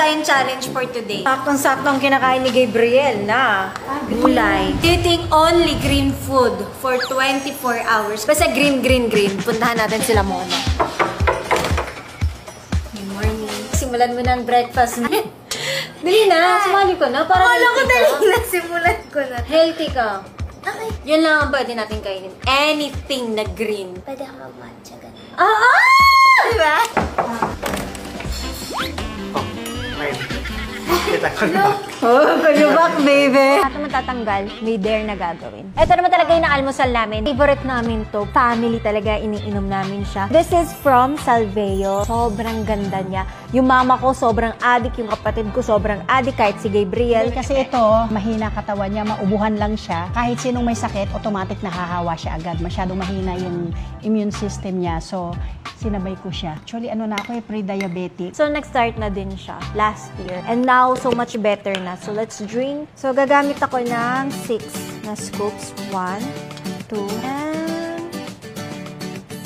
tayong challenge for today. Saktong-saktong kinakain ni Gabriel na gulay. Eating only green food for 24 hours. Basta green. Puntahan natin sila muna. Good morning. Simulan mo na ang breakfast. Dali na, sumali ko na. Para Akala ko healthy dali ka. na, simulan ko na. Healthy ka. Okay. Yun lang ang pwede natin kainin. Anything na green. Pwede ako mag-matcha ganun. Diba? Kita ko na. Oh, kulubak, baby! At naman tatanggal, may dare na gagawin. Ito naman talaga yung almusal namin. Favorite namin to. Family talaga, iniinom namin siya. This is from Salveo. Sobrang ganda niya. Yung mama ko, sobrang addict. Yung kapatid ko, sobrang addict. Kahit si Gabriel. Kasi ito, mahina katawan niya, maubuhan lang siya. Kahit sinong may sakit, automatic nakahawa siya agad. Masyadong mahina yung immune system niya. So, sinabay ko siya. Actually, ano na ako pre-diabetic. So, nag-start na din siya last year. And now, so much better na. So, let's drink. So, gagamit ako ng 6 na scoops. 1, 2, and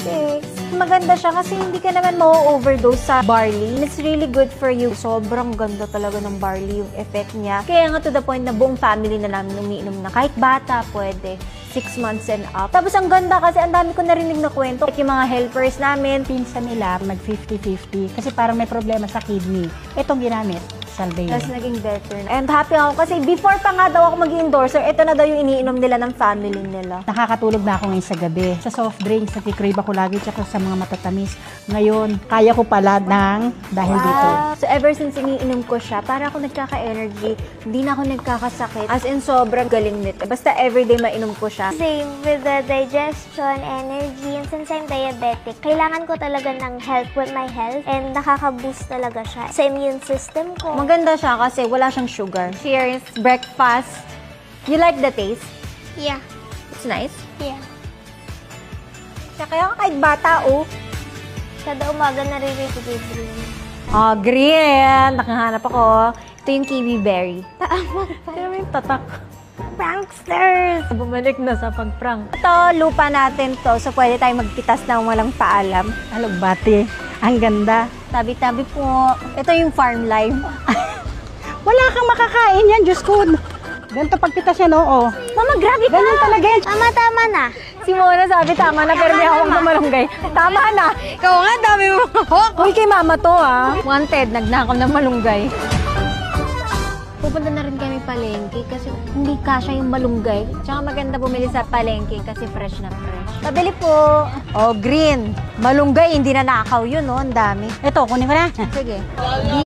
6. Maganda siya kasi hindi ka naman ma-overdose sa barley. And it's really good for you. Sobrang ganda talaga ng barley yung effect niya. Kaya nga to the point na buong family na namin umiinom na. Kahit bata pwede. 6 months and up. Tapos ang ganda kasi ang dami ko narinig na kwento. Like yung mga helpers namin. Pinsan nila, mag 50-50. Kasi parang may problema sa kidney. Itong ginamit, Salveo. Tapos naging better na. And happy ako kasi before pa nga daw ako mag-endorser, ito na daw yung iniinom nila ng family nila. Nakakatulog na ako ngayon sa gabi. Sa soft drinks, nag-crave ako lagi, tsaka sa mga matatamis. Ngayon, kaya ko pala dahil dito. So ever since iniinom ko siya, para ako nagkaka-energy, hindi na ako nagkakasakit. As in, sobrang galing nito. Basta everyday mainom ko siya. Same with the digestion, energy, and since I'm diabetic, kailangan ko talaga ng help with my health and nakaka-boost talaga siya sa immune system ko. Maganda siya kasi wala siyang sugar. Cheers, breakfast. You like the taste? Yeah. It's nice. Yeah. Kaya kahit bata, oh. Kada umaga naririnig ko green. Oh, green! Nakahanap ako. Ito yung kiwi berry. Pero may tatak. Pranksters! Bumalik na sa pag-prank. Ito, lupa natin to. So, pwede tayong magpitas ng walang paalam. Alugbati. Ang ganda. Tabi-tabi po. Ito yung farm life. Wala kang makakain yan, Diyos ko. Ganito pagpitas yan, oo. Mama, grabe ka! Ganyan talaga yan. Tama na. Si Mona sabi, tama na, pero may hawak na malunggay. Tama na! Ikaw nga, dami mo hawak. Uy, kay mama to, ha? Wanted, nagnakaw ng malunggay. Pupunta na rin kami palengke kasi hindi kasya yung malunggay. Tsaka maganda bumili sa palengke kasi fresh na fresh. Pabili po! Oh, green. Malunggay, hindi na nakaw yun, no? Ang dami. Ito, kunin ko na. Sige.